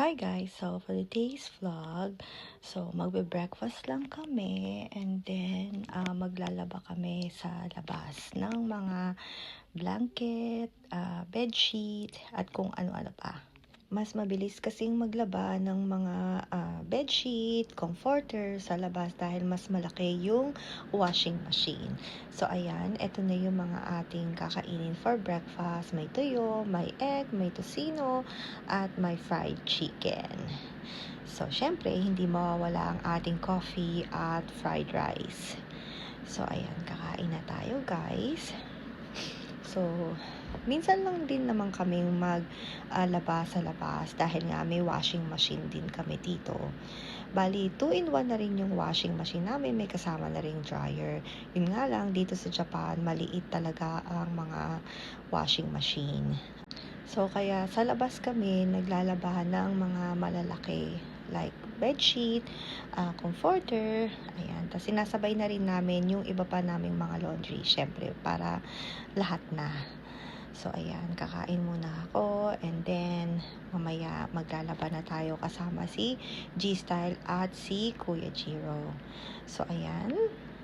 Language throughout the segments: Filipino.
Hi guys, so for today's vlog, so magbe-breakfast lang kami and then maglalaba kami sa labas ng mga blanket, bedsheet at kung ano-ano pa. Mas mabilis kasing maglaba ng mga bedsheet, comforter sa labas dahil mas malaki yung washing machine. So ayan, eto na yung mga ating kakainin for breakfast. May tuyo, may egg, may tocino, at may fried chicken. So syempre, hindi mawawala ang ating coffee at fried rice. So ayan, kakain na tayo guys. So, minsan lang din naman kaming maglaba sa labas dahil nga may washing machine din kami dito. Bali, 2-in-1 na rin yung washing machine namin, may kasama na rin dryer. Yun nga lang, dito sa Japan, maliit talaga ang mga washing machine. So, kaya sa labas kami, naglalabahan ng mga malalaki like bedsheet, comforter, ayan. Tapos sinasabay na rin namin yung iba pa naming mga laundry, syempre, para lahat na. So, ayan, kakain muna ako and then mamaya maglalaba na tayo kasama si G-Style at si Kuya Jiro. So, ayan,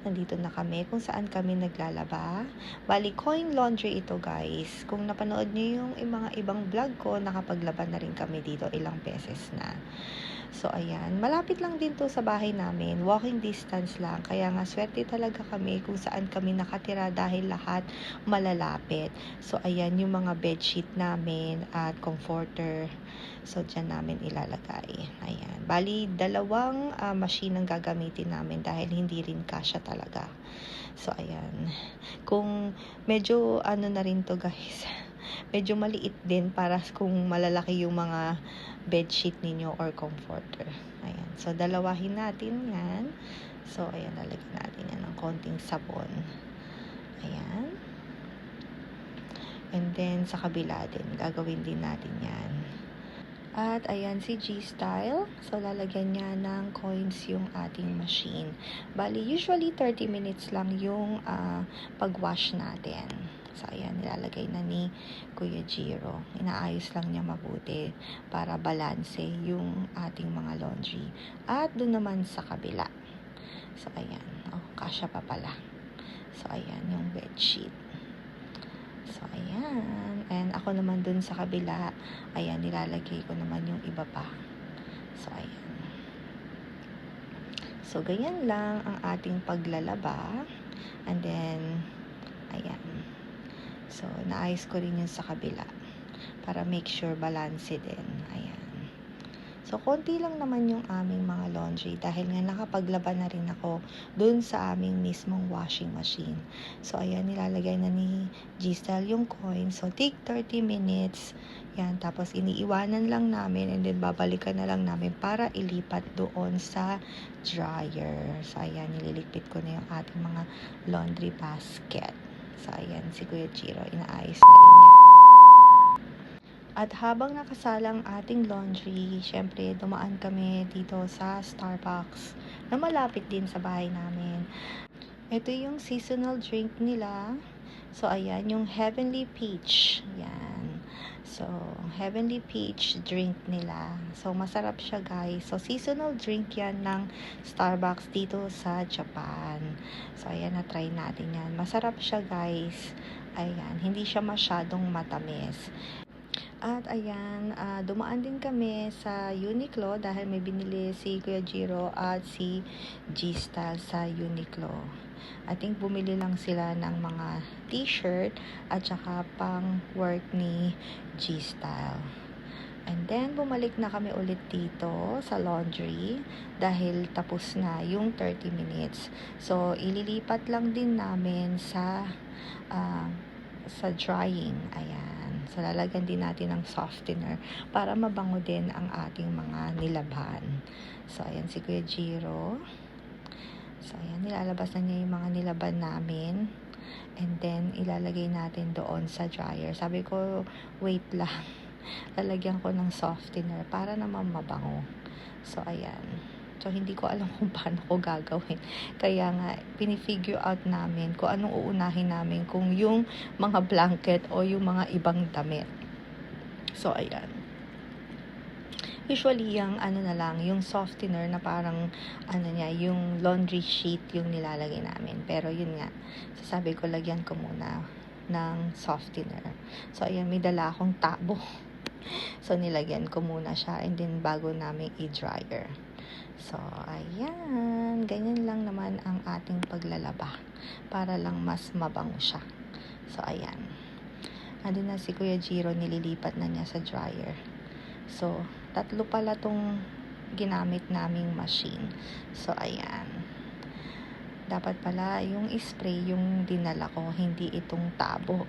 nandito na kami kung saan kami naglalaba. Bali, coin laundry ito guys. Kung napanood niyo yung mga ibang vlog ko, nakapaglaba na rin kami dito ilang beses na. So, ayan. Malapit lang din to sa bahay namin. Walking distance lang. Kaya nga, swerte talaga kami kung saan kami nakatira dahil lahat malalapit. So, ayan yung mga bedsheet namin at comforter. So, dyan namin ilalagay. Ayan. Bali, 2 machine ang gagamitin namin dahil hindi rin kasya talaga. So, ayan. Kung medyo na rin to guys. Medyo maliit din para kung malalaki yung mga bedsheet ninyo or comforter. Ayan. So, dalawahin natin yan. So, ayan, lalagyan natin yan ng konting sabon. Ayan. And then, sa kabila din, gagawin din natin yan. At, ayan, si G-Style. So, lalagyan niya ng coins yung ating machine. Bali, usually 30 minutes lang yung pag-wash natin. So, ayan, nilalagay na ni Kuya Jiro. Inaayos lang niya mabuti para balanse yung ating mga laundry. At doon naman sa kabila. So, ayan. Oh, kasya pa pala. So, ayan yung bedsheet. So, ayan. And ako naman dun sa kabila, ayan, nilalagay ko naman yung iba pa. So, ayan. So, ganyan lang ang ating paglalaba. And then, ayan. So, naayos ko rin yun sa kabila para make sure balance din. Ayan. So, konti lang naman yung aming mga laundry dahil nga nakapaglaba na rin ako dun sa aming mismong washing machine. So, ayan, nilalagay na ni G-Style yung coin. So, take 30 minutes. Yan, tapos iniiwanan lang namin and then babalikan na lang namin para ilipat doon sa dryer. So, ayan, nililigpit ko na yung ating mga laundry basket. So, ayan, si Kuya Jiro, inaayos na rin niya. At habang nakasalang ating laundry, syempre, dumaan kami dito sa Starbucks na malapit din sa bahay namin. Ito yung seasonal drink nila. So, ayan, yung Heavenly Peach. Yan. So, Heavenly Peach drink nila. So, masarap siya, guys. So, seasonal drink yan ng Starbucks dito sa Japan. So, ayan, na-try natin yan. Masarap siya, guys. Ayan, hindi siya masyadong matamis. At ayan, dumaan din kami sa Uniqlo dahil may binili si Kuya Jiro at si G-Style sa Uniqlo. I think bumili lang sila ng mga t-shirt at saka pang work ni G-Style. And then, bumalik na kami ulit dito sa laundry dahil tapos na yung 30 minutes. So, ililipat lang din namin sa drying. Ayan. So, lalagyan din natin ng softener para mabango din ang ating mga nilaban. So, ayan si Kuya Jiro. So, ayan, nilalabas na niya yung mga nilaban namin. And then, ilalagay natin doon sa dryer. Sabi ko, wait lang. Lalagyan ko ng softener para naman mabango. So, ayan. So, hindi ko alam kung paano ko gagawin. Kaya nga, pinifigure out namin kung anong uunahin namin, kung yung mga blanket o yung mga ibang damit. So, ayan. Usually yung ano na lang, yung softener na parang ano niya, yung laundry sheet yung nilalagay namin. Pero yun nga, sasabi ko lagyan ko muna ng softener. So ayan, may dala akong tabo. So nilagyan ko muna siya and then bago namin i-dryer. So ayan, ganyan lang naman ang ating paglalaba para lang mas mabango siya. So ayan. Andun na si Kuya Jiro, nililipat na niya sa dryer. So, 3 pala tong ginamit naming machine. So, ayan. Dapat pala yung spray yung dinala ko, hindi itong tabo.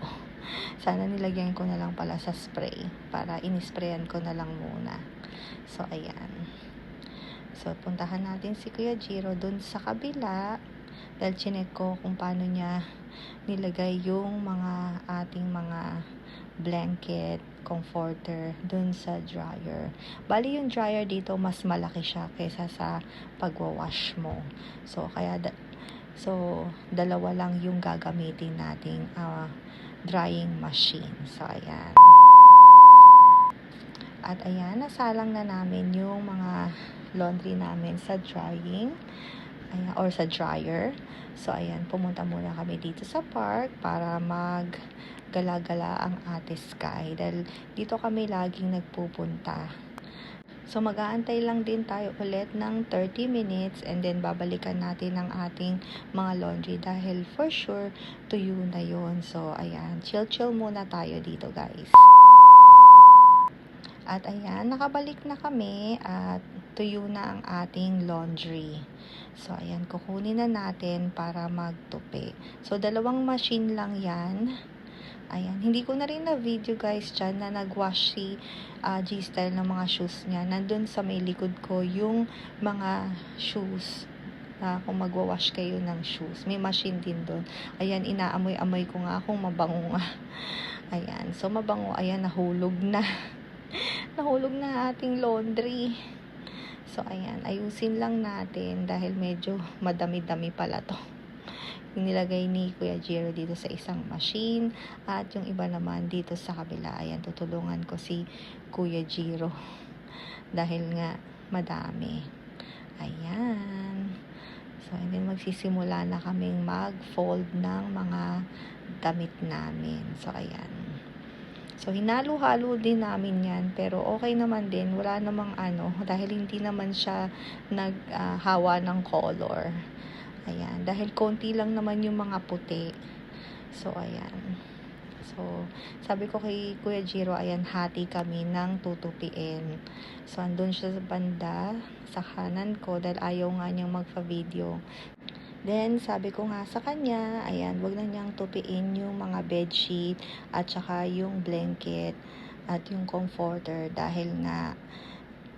Sana nilagyan ko na lang pala sa spray para inisprayan ko na lang muna. So, ayan. So, puntahan natin si Kuya Jiro dun sa kabila dahil chinek ko kung paano niya nilagay yung mga ating mga blanket, comforter dun sa dryer. Bali yung dryer dito mas malaki siya kaysa sa pagwawash mo. So kaya dalawa lang yung gagamitin nating drying machine. So ayan. At ayan, nasalang na namin yung mga laundry namin sa drying. Ayan, or sa dryer. So, ayan, pumunta muna kami dito sa park para gala-gala ang Ate Sky. Dahil dito kami laging nagpupunta. So, mag-aantay lang din tayo ulit ng 30 minutes and then babalikan natin ang ating mga laundry dahil for sure tuyo na yun. So, ayan, chill-chill muna tayo dito, guys. At ayan, nakabalik na kami at tuyo na ang ating laundry. So, ayan, kukunin na natin para magtupi. So, 2 machine lang yan. Ayan, hindi ko na rin na video guys dyan na nagwash si G-Style ng mga shoes niya. Nandun sa may likod ko yung mga shoes kung magwawash kayo ng shoes. May machine din doon. Ayan, inaamoy-amoy ko nga kung mabango nga. Ayan, so mabango. Ayan, nahulog na. Nahulog na ating laundry. So, ayan, ayusin lang natin dahil medyo madami-dami pala to. Yung nilagay ni Kuya Jiro dito sa isang machine at yung iba naman dito sa kabila. Ayan, tutulungan ko si Kuya Jiro dahil nga madami. Ayan. So, and then magsisimula na kaming mag-fold ng mga damit namin. So, ayan. So, hinalo-halo din namin yan. Pero, okay naman din. Wala namang dahil hindi naman siya naghawa ng color. Ayan. Dahil konti lang naman yung mga puti. So, ayan. So, sabi ko kay Kuya Jiro, ayan, hati kami ng tutupiin. So, andun siya sa banda, sa kanan ko, dahil ayaw nga niyang magpa-video. Then, sabi ko nga sa kanya, ayan, wag na niyang tupiin yung mga bedsheet at saka yung blanket at yung comforter dahil nga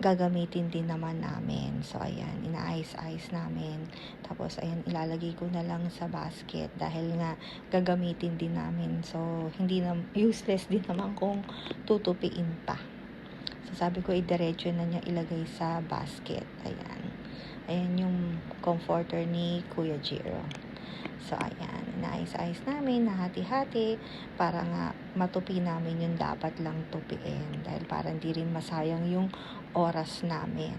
gagamitin din naman namin. So, ayan, inaayos-ayos namin. Tapos, ayan, ilalagay ko na lang sa basket dahil nga gagamitin din namin. So, hindi na, useless din naman kung tutupiin pa. So, sabi ko, idiretso na niya ilagay sa basket. Ayan. Ayan yung comforter ni Kuya Jiro. So, ayan. Inaayos-ayos namin, nahati-hati, para nga matupi namin yung dapat lang tupiin. Dahil para hindi rin masayang yung oras namin.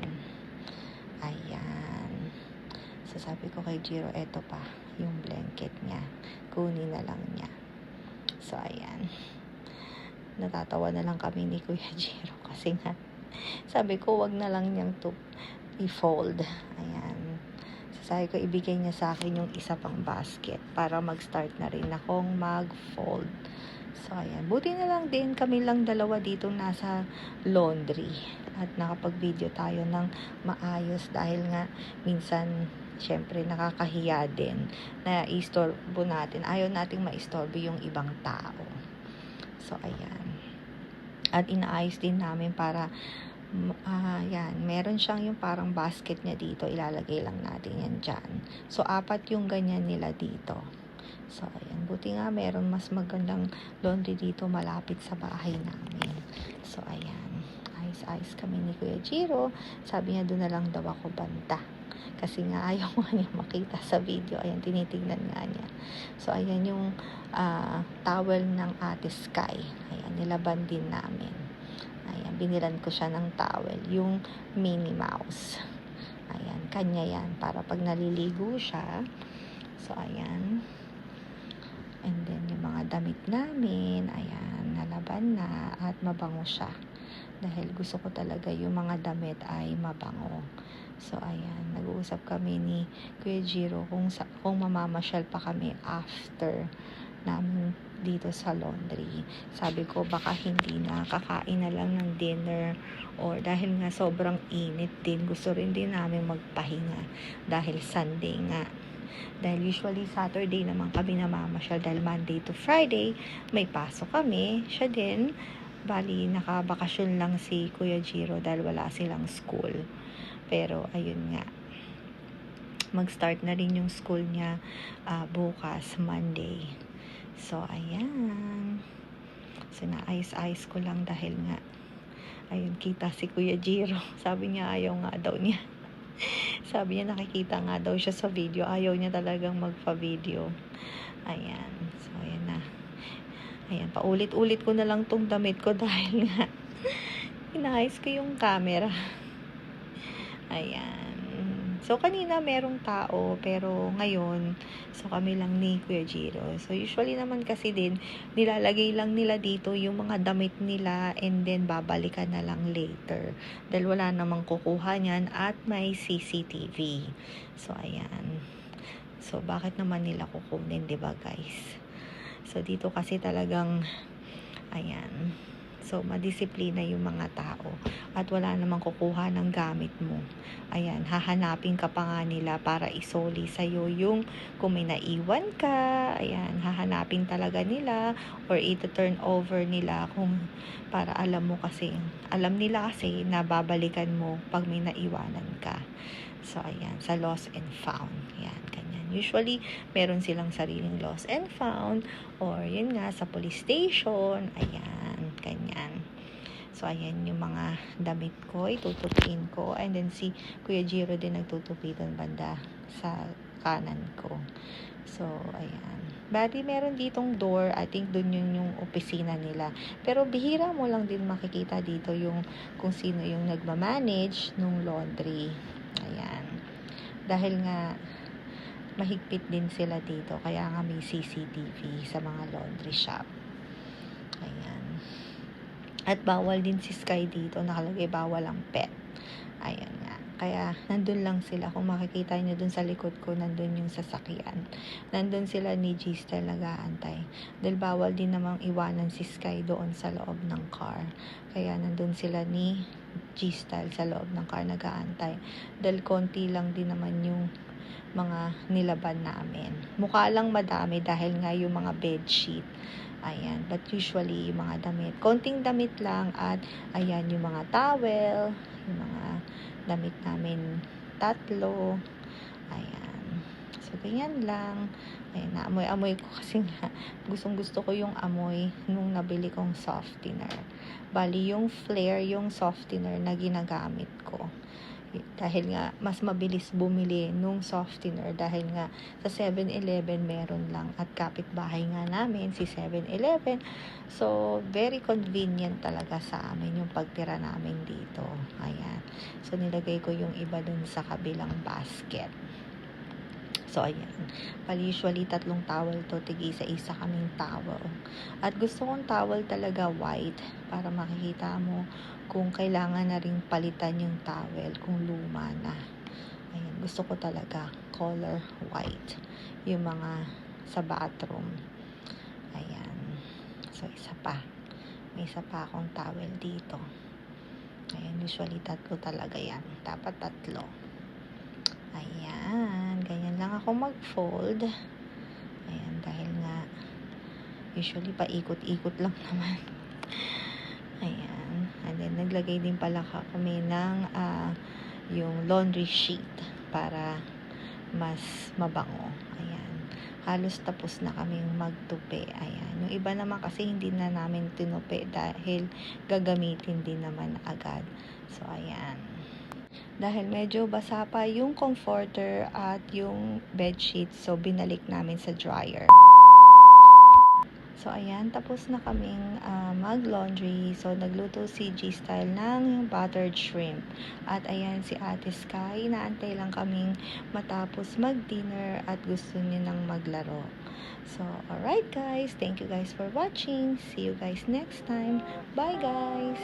Ayan. So, sabi ko kay Jiro, eto pa, yung blanket niya. Kunin na lang niya. So, ayan. Natatawa na lang kami ni Kuya Jiro kasi nga, sabi ko, wag na lang niyang i-fold. Ayan. So, sabi ko, ibigay niya sa akin yung isa pang basket para mag-start na rin akong mag-fold. So, ayan. Buti na lang din, kami lang dalawa dito nasa laundry. At nakapag-video tayo ng maayos dahil nga minsan, syempre, nakakahiya din na istorbo natin. Ayaw nating maistorbo yung ibang tao. So, ayan. At inaayos din namin para yan, meron siyang yung parang basket niya dito, ilalagay lang natin yan dyan. So, 4 yung ganyan nila dito. So, ayan, buti nga meron mas magandang laundry dito malapit sa bahay namin. So, ayan, ayos-ayos kami ni Kuya Jiro. Sabi niya, doon na lang daw ako banta. Kasi nga, ayaw nga niya makita sa video. Ayan, tinitignan nga niya. So, ayan yung towel ng Ate Sky. Ayan, nilaban din namin. Ayan, binilan ko siya ng towel, yung Minnie Mouse. Ayan, kanya yan, para pag naliligo siya. So, ayan. And then, yung mga damit namin, ayan, nalaban na at mabango siya. Dahil gusto ko talaga yung mga damit ay mabango. So, ayan, nag-uusap kami ni Kuya Jiro kung mamamasyal pa kami after namin dito sa laundry. Sabi ko, baka hindi na, kakain na lang ng dinner, or dahil nga sobrang init din, gusto rin din namin magpahinga dahil Sunday nga. Dahil usually Saturday naman kami namamasyal, dahil Monday to Friday may pasok kami. Siya din, bali nakabakasyon lang si Kuya Jiro dahil wala silang school. Pero ayun nga, mag-start na rin yung school niya bukas, Monday. So, ayan. So, naayos-ayos ko lang dahil nga, ayun, kita si Kuya Jiro. Sabi niya, ayaw nga daw niya. Sabi niya, nakikita nga daw siya sa video. Ayaw niya talagang magpa-video. Ayan. So, ayan na. Ayan, paulit-ulit ko na lang tong damit ko dahil nga, inaayos ko yung camera. Ayan. So, kanina merong tao, pero ngayon, so kami lang ni Kuya Jiro. So, usually naman kasi din, nilalagay lang nila dito yung mga damit nila and then babalikan na lang later. Dahil wala namang kukuha niyan at may CCTV. So, ayan. So, bakit naman nila kukunin, diba guys? So, dito kasi talagang, ayan. So, madisiplina yung mga tao. At wala namang kukuha ng gamit mo. Ayan, hahanapin ka pa nga nila para isoli sa'yo yung kung may naiwan ka. Ayan, hahanapin talaga nila or ito-turn over nila kung para alam nila kasi na babalikan mo pag may naiwanan ka. So, ayan, sa lost and found. Ayan, ganyan. Usually, meron silang sariling lost and found or yun nga, sa police station. Ayan, ganyan. So, ayan yung mga damit ko, itutupin ko. And then, si Kuya Jiro din nagtutupi doon banda sa kanan ko. So, ayan. Bali, meron ditong door. I think doon yung opisina nila. Pero, bihira mo lang din makikita dito yung kung sino yung nagmamanage nung laundry. Ayan. Dahil nga, mahigpit din sila dito. Kaya nga may CCTV sa mga laundry shop. Ayan. At bawal din si Sky dito. Nakalagay bawal ang pet. Ayan nga. Kaya nandun lang sila. Kung makikita nyo dun sa likod ko, nandun yung sasakyan. Nandun sila ni G-Style nag-aantay. Dahil bawal din namang iwanan si Sky doon sa loob ng car. Kaya nandun sila ni G-Style sa loob ng car nag-aantay. Dahil konti lang din naman yung mga nilaban namin. Mukha lang madami dahil nga yung mga bedsheet. Ayan, but usually yung mga damit, konting damit lang at ayan yung mga towel, yung mga damit namin 3. Ayan. So, ganyan lang. Ayan, naamoy-amoy ko kasi nga gustong-gusto ko yung amoy nung nabili kong softener. Bali, yung Flare, yung softener na ginagamit ko. Dahil nga, mas mabilis bumili nung softener dahil nga sa 7-Eleven meron lang at kapitbahay nga namin si 7-Eleven. So, very convenient talaga sa amin yung pagtira namin dito. Ayan. So, nilagay ko yung iba dun sa kabilang basket. So, ayan. Usually, 3 towel to. Tig-isa-isa kaming towel. At gusto kong towel talaga white para makikita mo kung kailangan na rin palitan yung towel kung luma na. Ayan. Gusto ko talaga color white. Yung mga sa bathroom. Ayan. So, isa pa. May isa pa akong towel dito. Ayan. Usually, 3 talaga yan. Dapat 3. Ayan. Ganyan lang ako mag-fold. Ayan. Dahil nga, usually paikot-ikot lang naman. Ayan. And then, naglagay din pala kami ng yung laundry sheet para mas mabango. Ayan. Halos tapos na kaming magtupi. Ayan. Yung iba naman kasi hindi na namin tinupi dahil gagamitin din naman agad. So, ayan. Dahil medyo basa pa yung comforter at yung bedsheet, so binalik namin sa dryer. So, ayan, tapos na kaming mag-laundry. So, nagluto si G-Style ng buttered shrimp. At ayan, si Ate Sky, naantay lang kaming matapos mag-dinner at gusto niya nang maglaro. So, alright guys, thank you guys for watching. See you guys next time. Bye guys!